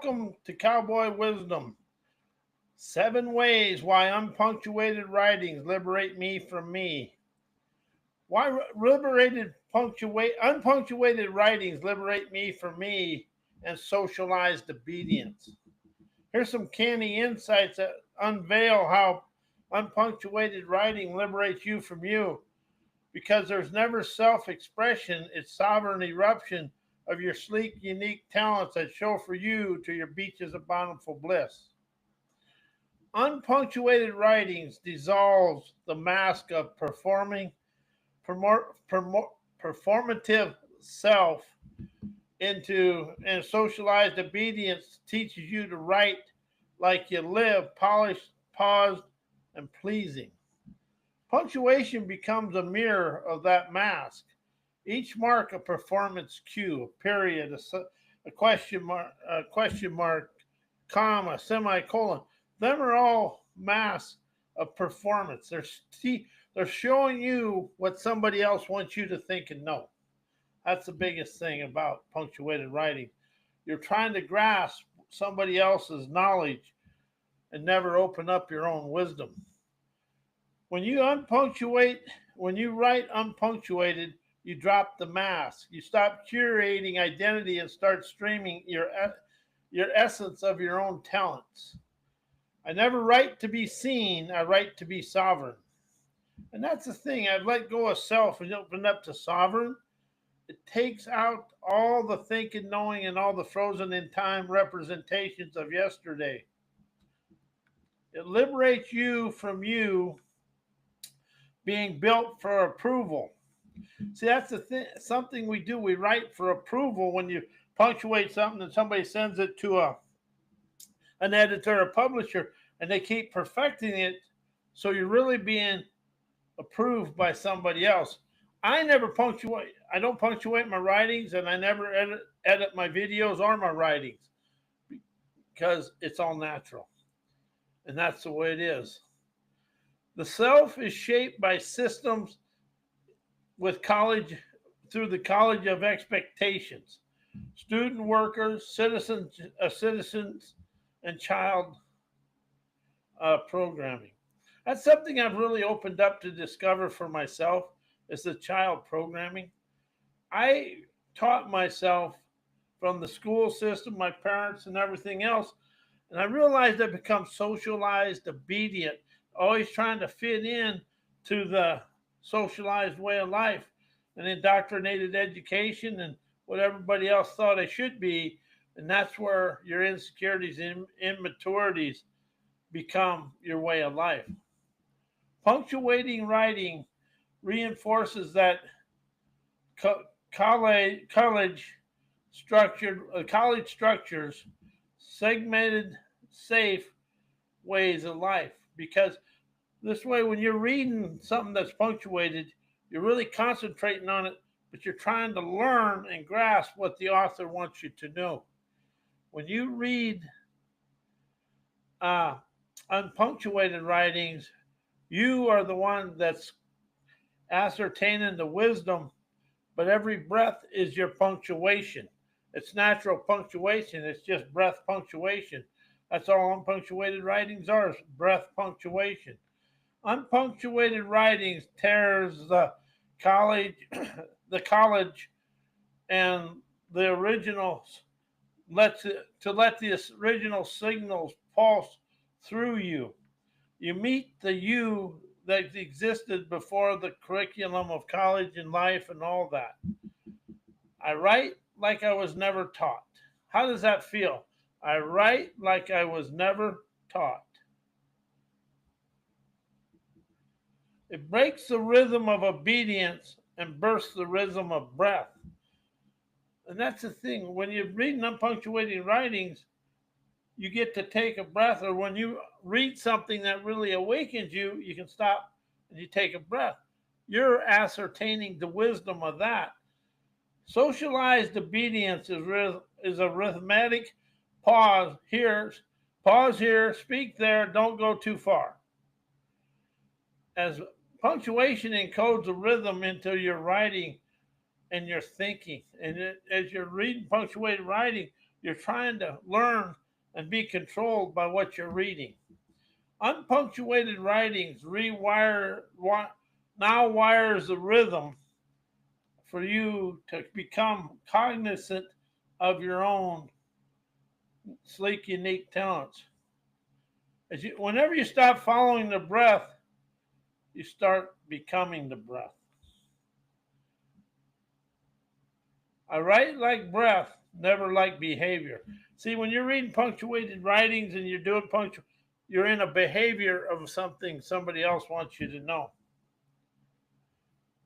Welcome to Cowboy Wisdom. 7 ways why unpunctuated writings liberate me from me. Why unpunctuated writings liberate me from me and socialized obedience. Here's some canny insights that unveil how unpunctuated writing liberates you from you, because there's never self-expression, it's sovereign eruption of your sleek, unique talents that show for you to your beaches of bountiful bliss. Unpunctuated writings dissolves the mask of performative self into, and socialized obedience teaches you to write like you live, polished, paused, and pleasing. Punctuation becomes a mirror of that mask. Each mark a performance cue, a period, a question mark, comma, semicolon. Them are all masks of performance. They're showing you what somebody else wants you to think and know. That's the biggest thing about punctuated writing. You're trying to grasp somebody else's knowledge and never open up your own wisdom. When you unpunctuate, when you write unpunctuated, you drop the mask. You stop curating identity and start streaming your essence of your own talents. I never write to be seen, I write to be sovereign. And that's the thing. I've let go of self and opened up to sovereign. It takes out all the thinking, knowing, and all the frozen in time representations of yesterday. It liberates you from you being built for approval. See, that's the thing. Something we do. We write for approval. When you punctuate something and somebody sends it to an editor or publisher, and they keep perfecting it, so you're really being approved by somebody else. I never punctuate. I don't punctuate my writings, and I never edit my videos or my writings, because it's all natural, and that's the way it is. The self is shaped by systems with college, through the college of expectations, student workers, citizens, and child programming. That's something I've really opened up to discover for myself, is the child programming. I taught myself from the school system, my parents, and everything else, and I realized I become socialized, obedient, always trying to fit in to the socialized way of life, and indoctrinated education and what everybody else thought I should be. And that's where your insecurities and immaturities become your way of life. Punctuating writing reinforces that college structures segmented, safe ways of life, because this way, when you're reading something that's punctuated, you're really concentrating on it, but you're trying to learn and grasp what the author wants you to know. When you read uh, unpunctuated writings, you are the one that's ascertaining the wisdom, but every breath is your punctuation. It's natural punctuation, it's just breath punctuation. That's all unpunctuated writings are, is breath punctuation. Unpunctuated writings tears college, the college, and the originals let the original signals pulse through you. You meet the you that existed before the curriculum of college and life and all that. I write like I was never taught. How does that feel? I write like I was never taught. It breaks the rhythm of obedience and bursts the rhythm of breath. And that's the thing. When you're reading unpunctuated writings, you get to take a breath, or when you read something that really awakens you, you can stop and you take a breath. You're ascertaining the wisdom of that. Socialized obedience is a rhythmic pause here, speak there, don't go too far. As punctuation encodes a rhythm into your writing and your thinking, and as you're reading punctuated writing, You're trying to learn and be controlled by what you're reading. Unpunctuated writings now wires the rhythm for you to become cognizant of your own sleek, unique talents. Whenever you stop following the breath, you start becoming the breath. I write like breath, never like behavior. See, when you're reading punctuated writings and you're doing you're in a behavior of something somebody else wants you to know.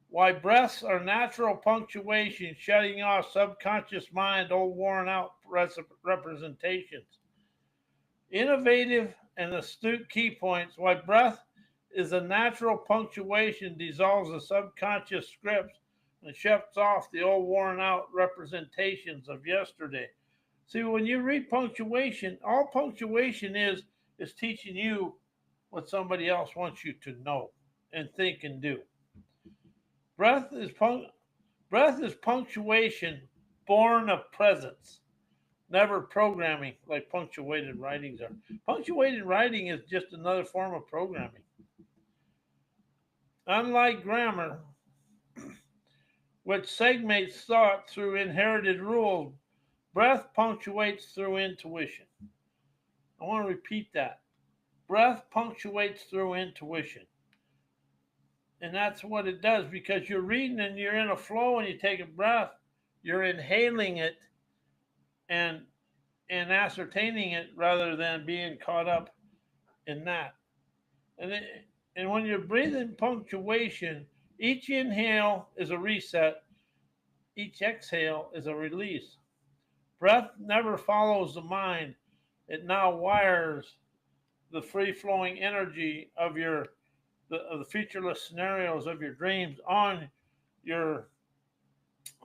Why breaths are natural punctuation, shutting off subconscious mind, old worn out representations. Innovative and astute key points. Why breath is a natural punctuation, dissolves the subconscious scripts and shuts off the old worn out representations of yesterday. See, when you read punctuation, all punctuation is teaching you what somebody else wants you to know and think and do. Breath is breath is punctuation born of presence, never programming like punctuated writings are. Punctuated writing is just another form of programming. Unlike grammar, which segments thought through inherited rules, breath punctuates through intuition. I want to repeat that. Breath punctuates through intuition. And that's what it does because you're reading and you're in a flow and you take a breath, you're inhaling it and ascertaining it rather than being caught up in that. And it, and when you're breathing punctuation, each inhale is a reset, each exhale is a release. Breath never follows the mind. It now wires the free flowing energy of the featureless scenarios of your dreams on your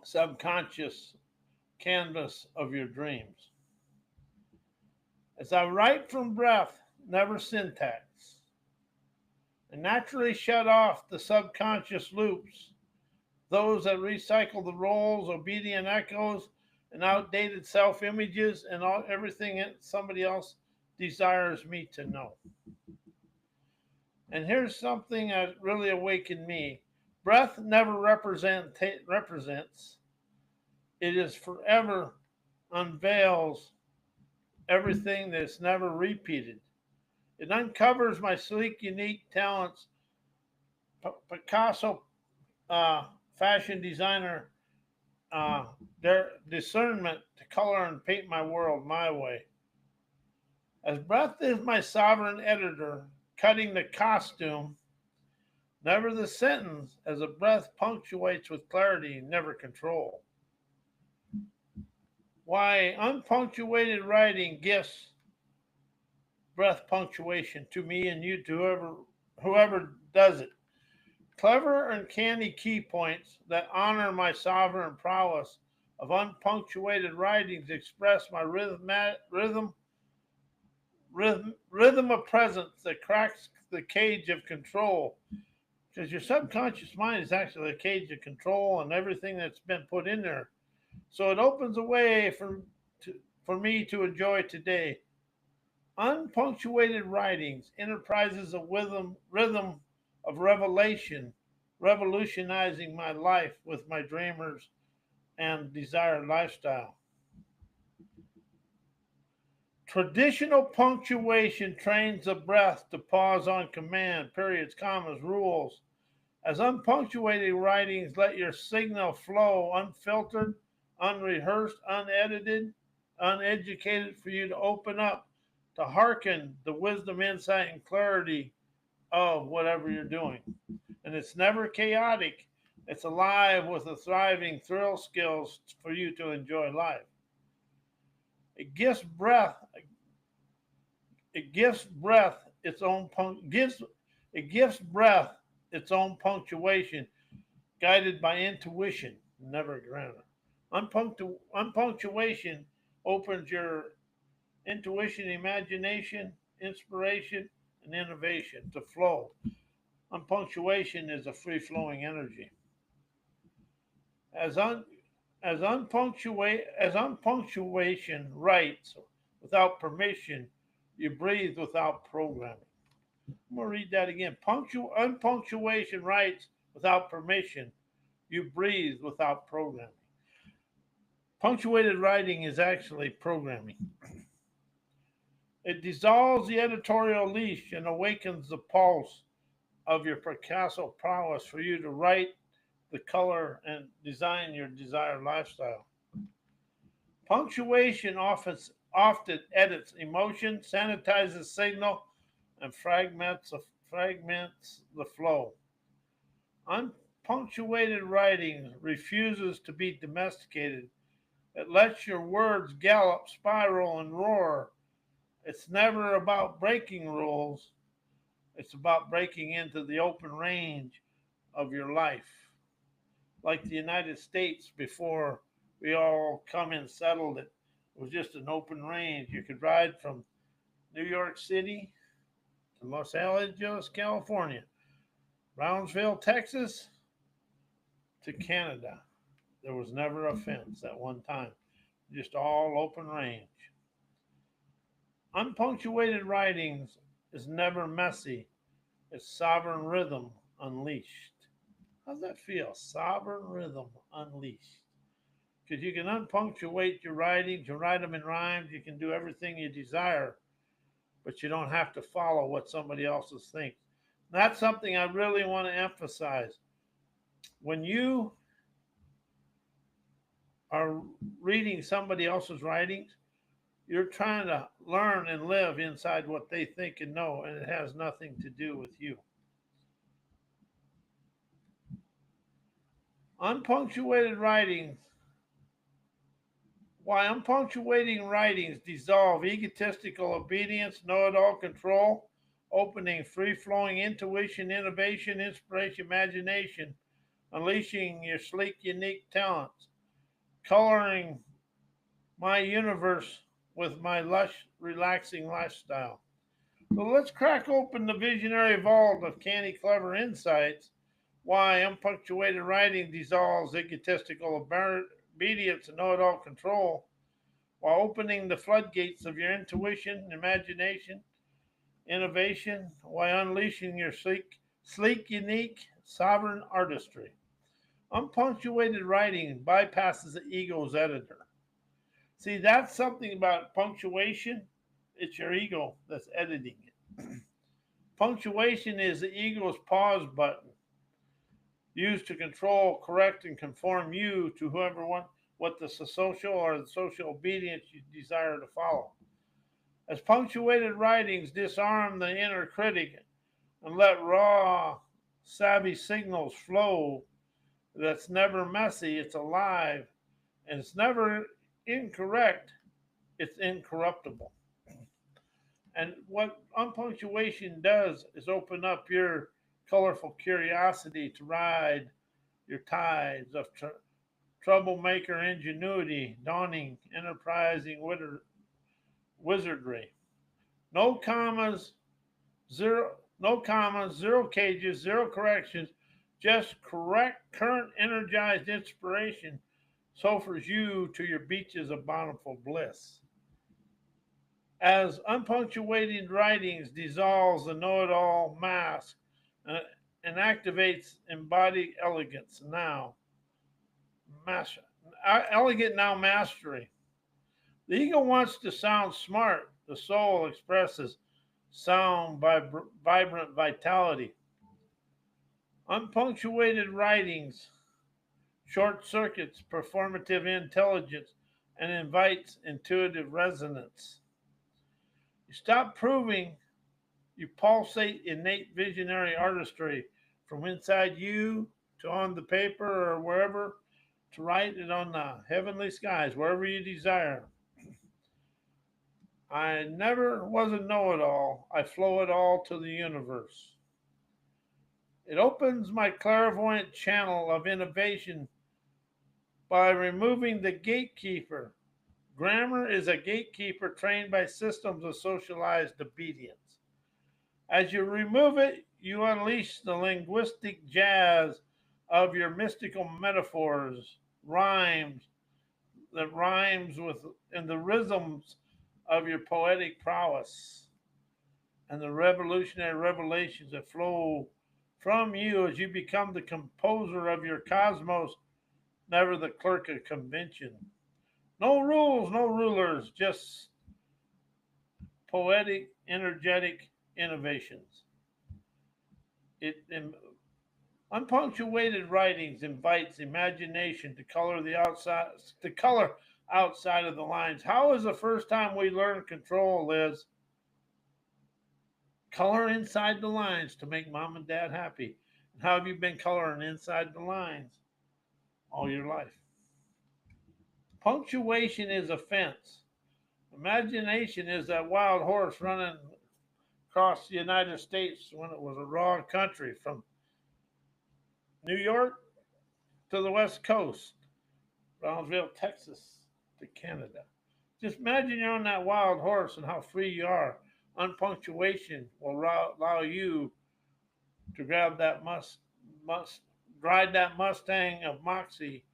subconscious canvas of your dreams. As I write from breath, never syntax, and naturally shut off the subconscious loops, those that recycle the roles, obedient echoes, and outdated self images, and everything that somebody else desires me to know. And here's something that really awakened me. Breath never represents. It is forever unveils everything that's never repeated. It uncovers my sleek, unique talents. Picasso, fashion designer, their discernment to color and paint my world my way. As breath is my sovereign editor, cutting the costume, never the sentence, as a breath punctuates with clarity, never control. Why unpunctuated writing gifts breath punctuation to me and you to whoever does it. Clever and canny key points that honor my sovereign prowess of unpunctuated writings express my rhythm of presence that cracks the cage of control. Because your subconscious mind is actually a cage of control and everything that's been put in there. So it opens a way for me to enjoy today. Unpunctuated writings, enterprises of rhythm of revelation, revolutionizing my life with my dreamers and desired lifestyle. Traditional punctuation trains the breath to pause on command, periods, commas, rules. As unpunctuated writings let your signal flow unfiltered, unrehearsed, unedited, uneducated for you to open up, to hearken the wisdom, insight, and clarity of whatever you're doing. And it's never chaotic. It's alive with a thriving thrill skills for you to enjoy life. It gives breath. It gives breath its own gives. It gives breath its own punctuation, guided by intuition, never grammar. Unpunctuation opens your intuition, imagination, inspiration, and innovation to flow. Unpunctuation is a free flowing energy. As As unpunctuation writes without permission, you breathe without programming. I'm gonna read that again. Unpunctuation writes without permission, you breathe without programming. Punctuated writing is actually programming. It dissolves the editorial leash and awakens the pulse of your Picasso prowess for you to write the color and design your desired lifestyle. Punctuation often edits emotion, sanitizes signal, and fragments the flow. Unpunctuated writing refuses to be domesticated. It lets your words gallop, spiral, and roar. It's never about breaking rules. It's about breaking into the open range of your life. Like the United States before we all come and settled it. It was just an open range. You could ride from New York City to Los Angeles, California, Brownsville, Texas to Canada. There was never a fence at one time, just all open range. Unpunctuated writings is never messy. It's sovereign rhythm unleashed. How's that feel? Sovereign rhythm unleashed. Because you can unpunctuate your writings, you write them in rhymes, you can do everything you desire, but you don't have to follow what somebody else thinks. That's something I really want to emphasize. When you are reading somebody else's writings, you're trying to learn and live inside what they think and know, and it has nothing to do with you. Unpunctuated writings, why unpunctuating writings dissolve egotistical obedience, know it all control, opening free flowing intuition, innovation, inspiration, imagination, unleashing your sleek, unique talents, coloring my universe with my lush, relaxing lifestyle. So let's crack open the visionary vault of canny, clever insights. Why unpunctuated writing dissolves egotistical obedience and know it all control, while opening the floodgates of your intuition, imagination, innovation, while unleashing your sleek, unique, sovereign artistry. Unpunctuated writing bypasses the ego's editor. See, that's something about punctuation. It's your ego that's editing it. Punctuation is the ego's pause button used to control, correct, and conform you to whoever what the social or the social obedience you desire to follow. As punctuated writings disarm the inner critic and let raw, savvy signals flow, that's never messy, it's alive, and it's never incorrect, it's incorruptible. And what unpunctuation does is open up your colorful curiosity to ride your tides of troublemaker ingenuity, dawning, enterprising wizardry. No commas, zero cages, zero corrections, just correct current energized inspiration suffers you to your beaches of bountiful bliss. As unpunctuated writings dissolves the know-it-all mask and, and activates embodied elegance now, master, elegant now mastery. The ego wants to sound smart. The soul expresses sound by vibrant vitality. Unpunctuated writings short circuits performative intelligence and invites intuitive resonance. You stop proving, you pulsate innate visionary artistry from inside you to on the paper or wherever to write it on the heavenly skies, wherever you desire. I never was a know it all. I flow it all to the universe. It opens my clairvoyant channel of innovation by removing the gatekeeper. Grammar is a gatekeeper trained by systems of socialized obedience. As you remove it, you unleash the linguistic jazz of your mystical metaphors, rhymes that rhymes with and the rhythms of your poetic prowess and the revolutionary revelations that flow from you as you become the composer of your cosmos, never the clerk of convention. No rules, no rulers, just poetic, energetic innovations. It Unpunctuated writings invites imagination to color outside of the lines. How was the first time we learned control, Liz? Color inside the lines to make mom and dad happy. And how have you been coloring inside the lines all your life? Punctuation is a fence. Imagination is that wild horse running across the United States when it was a raw country from New York to the West Coast, Brownsville, Texas to Canada. Just imagine you're on that wild horse and how free you are. Unpunctuation will allow you to grab that must ride that Mustang of Moxie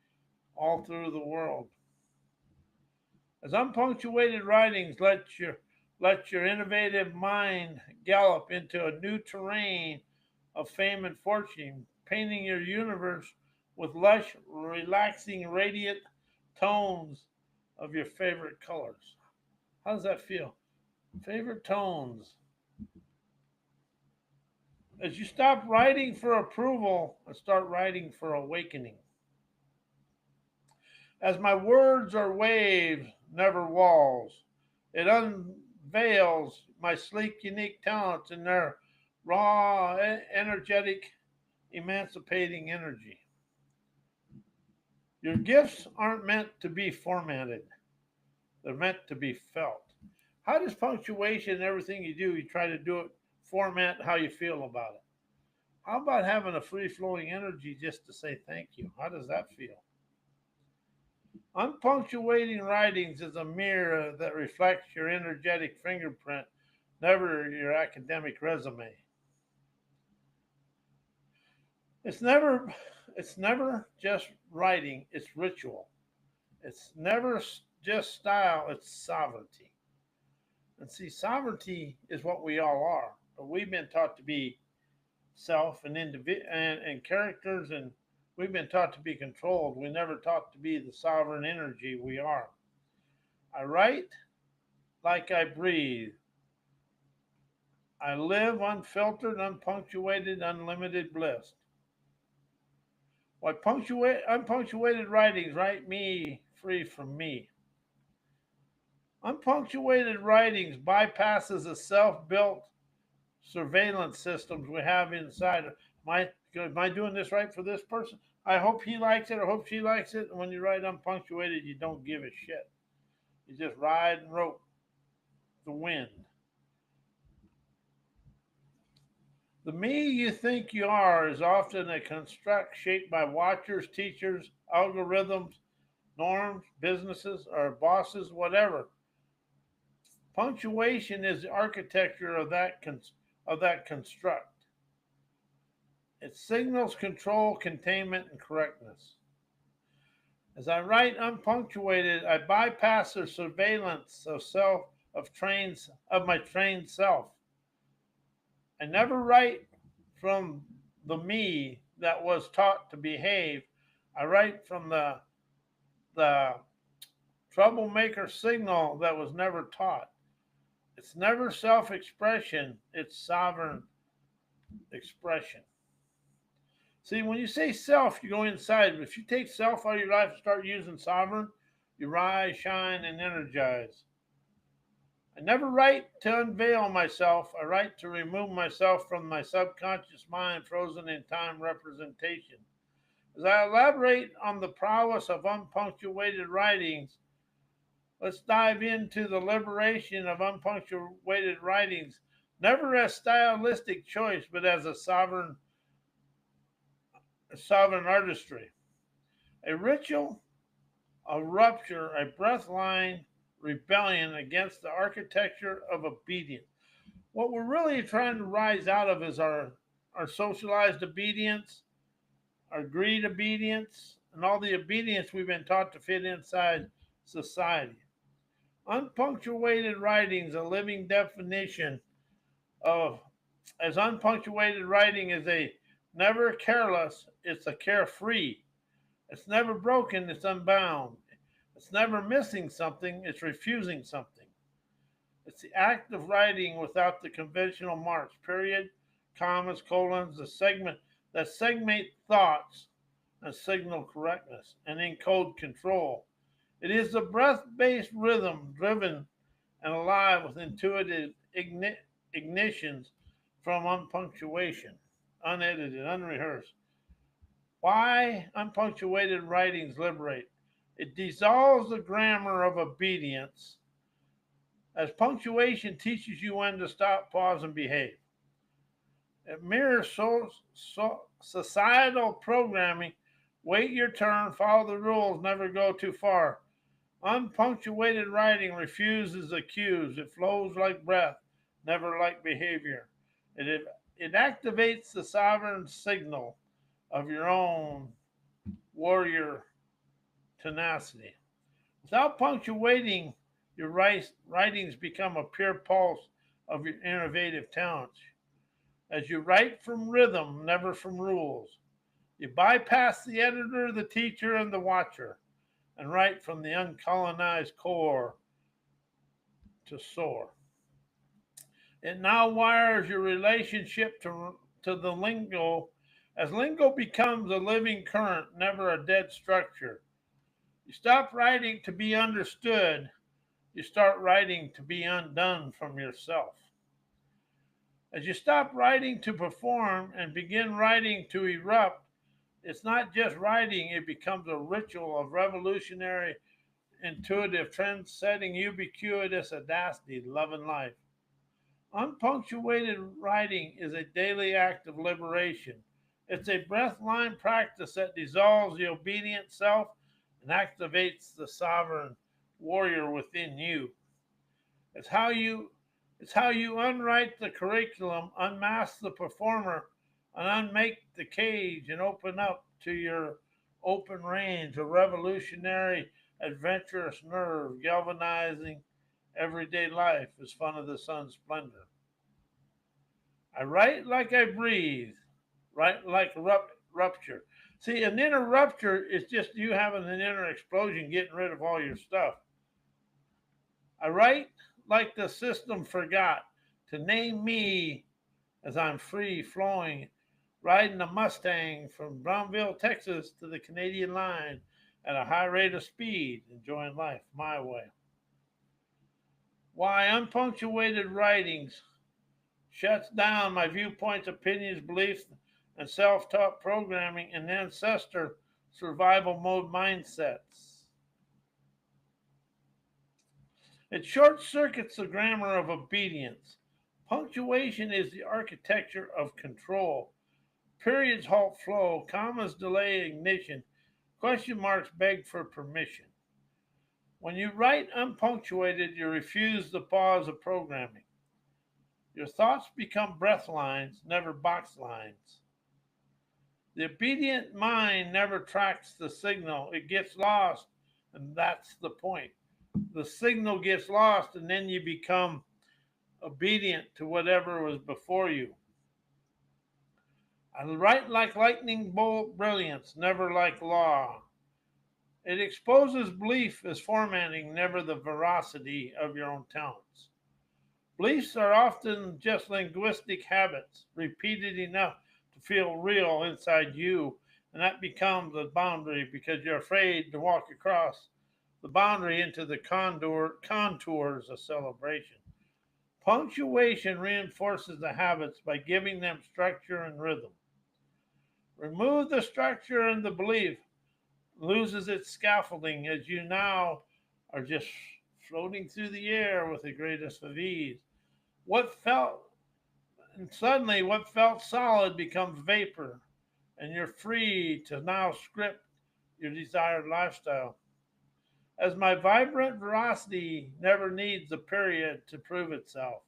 all through the world. As unpunctuated writings let your innovative mind gallop into a new terrain of fame and fortune, painting your universe with lush, relaxing, radiant tones of your favorite colors. How does that feel? Favorite tones. As you stop writing for approval and start writing for awakening. As my words are waves, never walls, it unveils my sleek, unique talents in their raw, energetic, emancipating energy. Your gifts aren't meant to be formatted, they're meant to be felt. How does punctuation and everything you do, you try to do it, format how you feel about it? How about having a free flowing energy just to say thank you? How does that feel? Unpunctuating writings is a mirror that reflects your energetic fingerprint, never your academic resume. It's never it's never just writing, it's ritual. It's never just style, it's sovereignty. And see, sovereignty is what we all are. But we've been taught to be self and individual and characters, and we've been taught to be controlled. We never taught to be the sovereign energy we are. I write like I breathe. I live unfiltered, unpunctuated, unlimited bliss. Why unpunctuated writings write me free from me. Unpunctuated writings bypasses the self-built surveillance systems we have inside. Am I doing this right for this person? I hope he likes it or hope she likes it. And when you write unpunctuated, you don't give a shit. You just ride and rope the wind. The me you think you are is often a construct shaped by watchers, teachers, algorithms, norms, businesses, or bosses, whatever. Punctuation is the architecture of that construct. It signals control, containment, and correctness. As I write unpunctuated, I bypass the surveillance of my trained self. I never write from the me that was taught to behave. I write from the troublemaker signal that was never taught. It's never self-expression, it's sovereign expression. See, when you say self, you go inside. But if you take self out of your life and start using sovereign, you rise, shine, and energize. I never write to unveil myself. I write to remove myself from my subconscious mind, frozen in time representation. As I elaborate on the prowess of unpunctuated writings, let's dive into the liberation of unpunctuated writings, never as stylistic choice, but as a sovereign artistry. A ritual, a rupture, a breathline rebellion against the architecture of obedience. What we're really trying to rise out of is our socialized obedience, our greed obedience, and all the obedience we've been taught to fit inside society. Unpunctuated writing is a living definition of, as unpunctuated writing is a never careless, it's a carefree. It's never broken, it's unbound. It's never missing something, it's refusing something. It's the act of writing without the conventional marks, period, commas, colons, the segment that segment thoughts and signal correctness and encode control. It is the breath-based rhythm driven and alive with intuitive ignitions from unpunctuation, unedited, unrehearsed. Why unpunctuated writings liberate? It dissolves the grammar of obedience, as punctuation teaches you when to stop, pause, and behave. It mirrors societal programming. Wait your turn, follow the rules, never go too far. Unpunctuated writing refuses the cues. It flows like breath, never like behavior. It activates the sovereign signal of your own warrior tenacity. Without punctuating, your writings become a pure pulse of your innovative talents. As you write from rhythm, never from rules, you bypass the editor, the teacher, and the watcher, and write from the uncolonized core to soar. It now wires your relationship to the lingo, as lingo becomes a living current, never a dead structure. You stop writing to be understood, you start writing to be undone from yourself. As you stop writing to perform and begin writing to erupt, it's not just writing, it becomes a ritual of revolutionary, intuitive, trend-setting, ubiquitous audacity, love, and life. Unpunctuated writing is a daily act of liberation. It's a breath-line practice that dissolves the obedient self and activates the sovereign warrior within you. It's how you it's how you unwrite the curriculum, unmask the performer, and unmake the cage and open up to your open range, a revolutionary, adventurous nerve, galvanizing everyday life as fun of the sun's splendor. I write like I breathe, write like rupture. See, an inner rupture is just you having an inner explosion, getting rid of all your stuff. I write like the system forgot to name me as I'm free flowing, riding a Mustang from Brownville, Texas to the Canadian line at a high rate of speed, enjoying life my way. Why unpunctuated writings shuts down my viewpoints, opinions, beliefs, and self taught programming and ancestor survival mode mindsets. It short circuits the grammar of obedience. Punctuation is the architecture of control. Periods halt flow, commas delay ignition, question marks beg for permission. When you write unpunctuated, you refuse the pause of programming. Your thoughts become breath lines, never box lines. The obedient mind never tracks the signal, it gets lost, and that's the point. The signal gets lost, and then you become obedient to whatever was before you. I write like lightning bolt brilliance, never like law. It exposes belief as formatting, never the veracity of your own talents. Beliefs are often just linguistic habits, repeated enough to feel real inside you, and that becomes a boundary because you're afraid to walk across the boundary into the contours of celebration. Punctuation reinforces the habits by giving them structure and rhythm. Remove the structure and the belief loses its scaffolding as you now are just floating through the air with the greatest of ease. What felt and suddenly what felt solid becomes vapor, and you're free to now script your desired lifestyle. As my vibrant veracity never needs a period to prove itself,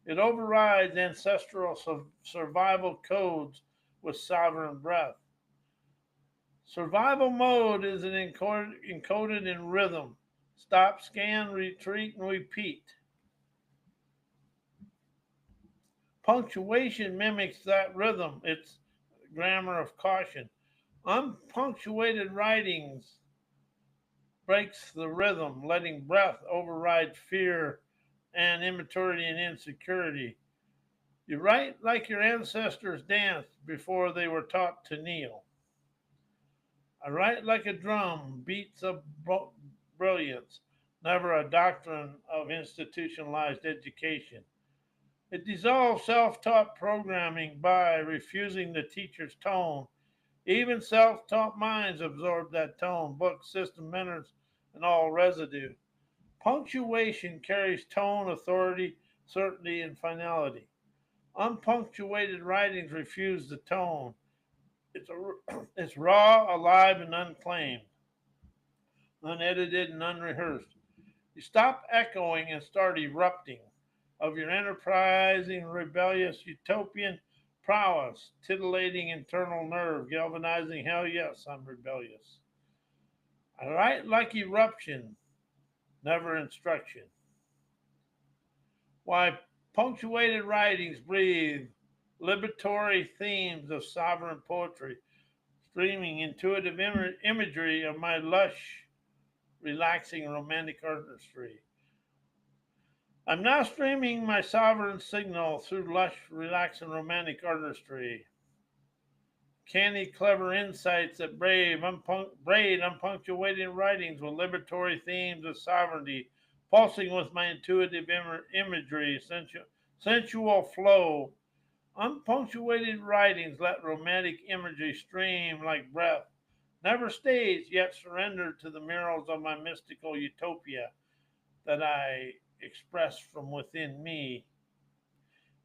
it overrides ancestral survival codes with sovereign breath. Survival mode is encoded in rhythm. Stop, scan, retreat, and repeat. Punctuation mimics that rhythm. It's grammar of caution. Unpunctuated writings breaks the rhythm, letting breath override fear and immaturity and insecurity. You write like your ancestors danced before they were taught to kneel. I write like a drum, beats of brilliance, never a doctrine of institutionalized education. It dissolves self taught programming by refusing the teacher's tone. Even self taught minds absorb that tone, book, system, mentors, and all residue. Punctuation carries tone, authority, certainty, and finality. Unpunctuated writings refuse the tone. It's raw, alive, and unclaimed, unedited, and unrehearsed. You stop echoing and start erupting of your enterprising, rebellious, utopian prowess, titillating internal nerve, galvanizing hell yes, I'm rebellious. I write like eruption, never instruction. Why punctuated writings breathe liberatory themes of sovereign poetry, streaming intuitive imagery of my lush, relaxing romantic artistry. I'm now streaming my sovereign signal through lush, relaxing romantic artistry. Canny, clever insights that braid unpunctuated writings with liberatory themes of sovereignty, pulsing with my intuitive imagery, sensual flow. Unpunctuated writings let romantic imagery stream like breath, never staged yet surrendered to the murals of my mystical utopia that I express from within me.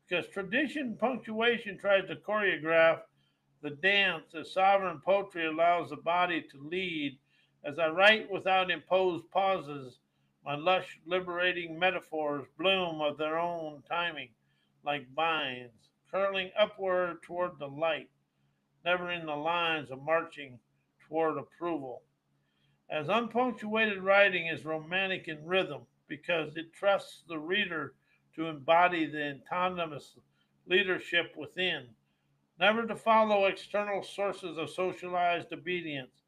Because tradition punctuation tries to choreograph the dance as sovereign poetry allows the body to lead. As I write without imposed pauses, my lush, liberating metaphors bloom of their own timing, like vines, curling upward toward the light, never in the lines of marching toward approval. As unpunctuated writing is romantic in rhythm because it trusts the reader to embody the autonomous leadership within, never to follow external sources of socialized obedience.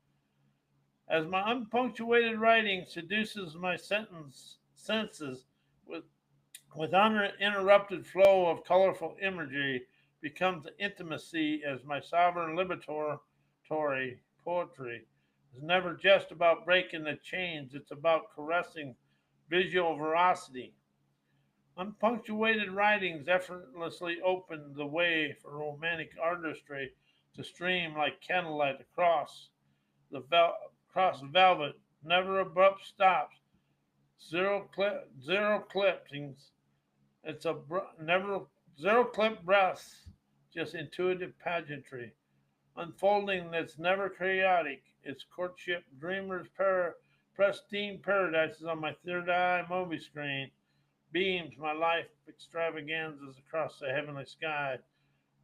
As my unpunctuated writing seduces my senses with, with uninterrupted flow of colorful imagery, becomes intimacy as my sovereign liberatory poetry is never just about breaking the chains, it's about caressing visual veracity. Unpunctuated writings effortlessly open the way for romantic artistry to stream like candlelight across velvet, never abrupt stops, zero clippings. It's a never zero clip breaths, just intuitive pageantry, unfolding that's never chaotic. It's courtship, dreamers, pristine paradises on my third eye movie screen beams my life extravaganzas across the heavenly sky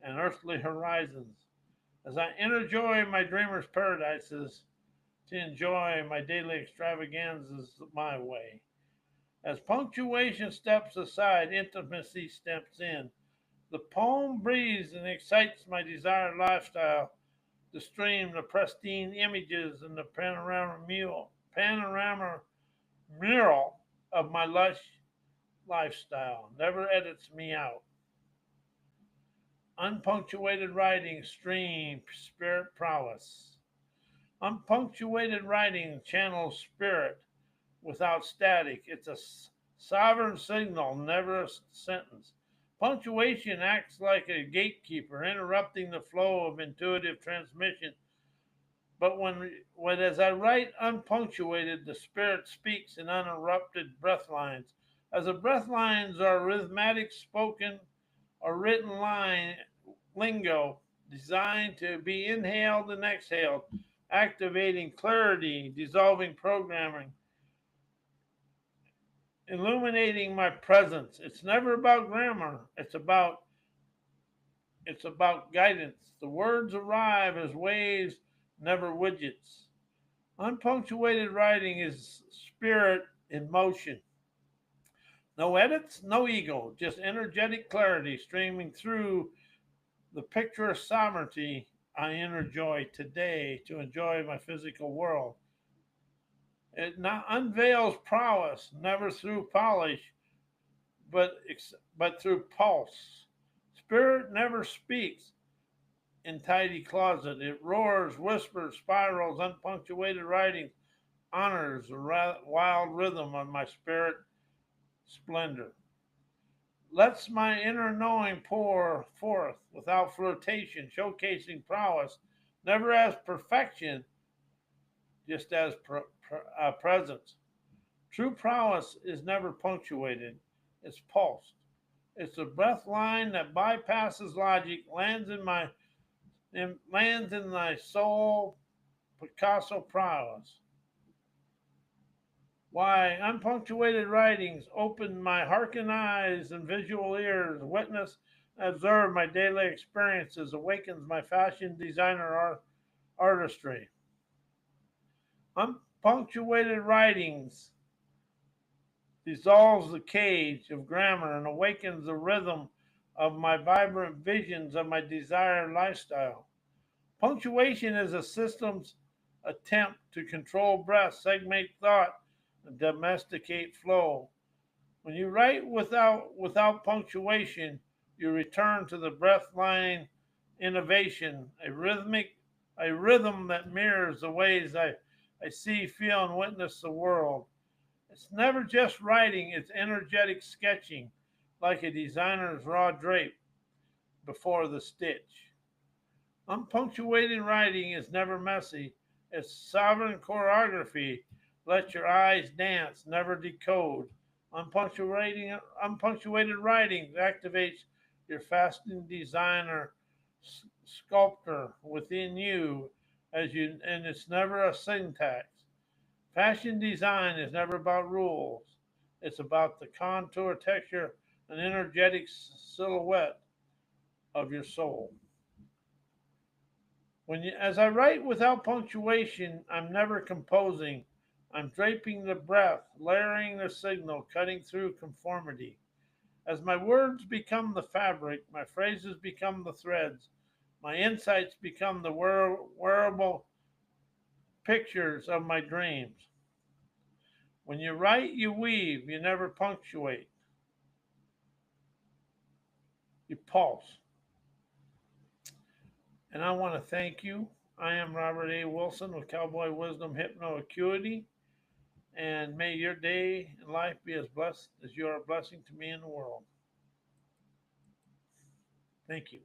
and earthly horizons. As I enjoy my dreamer's paradises to enjoy my daily extravaganzas my way. As punctuation steps aside, intimacy steps in. The poem breathes and excites my desired lifestyle to stream the pristine images and the panorama mural of my lush lifestyle. Never edits me out. Unpunctuated writing stream spirit prowess. Unpunctuated writing channels spirit without static. It's a sovereign signal, never a sentence. Punctuation acts like a gatekeeper, interrupting the flow of intuitive transmission. But as I write unpunctuated, the spirit speaks in uninterrupted breath lines. As the breath lines are rhythmic spoken or written line lingo designed to be inhaled and exhaled, activating clarity, dissolving programming, illuminating my presence. It's never about grammar. It's about guidance. The words arrive as waves never widgets. Unpunctuated writing is spirit in motion. No edits, no ego, just energetic clarity streaming through the picture of sovereignty I enjoy today to enjoy my physical world. It not unveils prowess, never through polish, but through pulse. Spirit never speaks in tidy closet. It roars, whispers, spirals, unpunctuated writing, honors the wild rhythm of my spirit splendor. Lets my inner knowing pour forth without flirtation, showcasing prowess, never as perfection, just as presence. True prowess is never punctuated, it's pulsed. It's a breath line that bypasses logic, lands in my soul, Picasso prowess. Why, unpunctuated writings open my hearkened eyes and visual ears, witness and observe my daily experiences, awakens my fashion designer artistry. Unpunctuated writings dissolves the cage of grammar and awakens the rhythm of my vibrant visions of my desired lifestyle. Punctuation is a system's attempt to control breath, segment thought, and domesticate flow. When you write without punctuation, you return to the breath-line innovation, a rhythm that mirrors the ways I see, feel, and witness the world. It's never just writing, it's energetic sketching, like a designer's raw drape before the stitch. Unpunctuated writing is never messy. It's sovereign choreography. Let your eyes dance, never decode. Unpunctuated writing activates your fasting designer sculptor within you and it's never a syntax. Fashion design is never about rules. It's about the contour, texture, and energetic silhouette of your soul. As I write without punctuation, I'm never composing. I'm draping the breath, layering the signal, cutting through conformity. As my words become the fabric, my phrases become the threads, my insights become the wearable pictures of my dreams. When you write, you weave, you never punctuate, you pulse. And I want to thank you. I am Robert A. Wilson with Cowboy Wisdom Hypno Acuity. And may your day and life be as blessed as you are a blessing to me in the world. Thank you.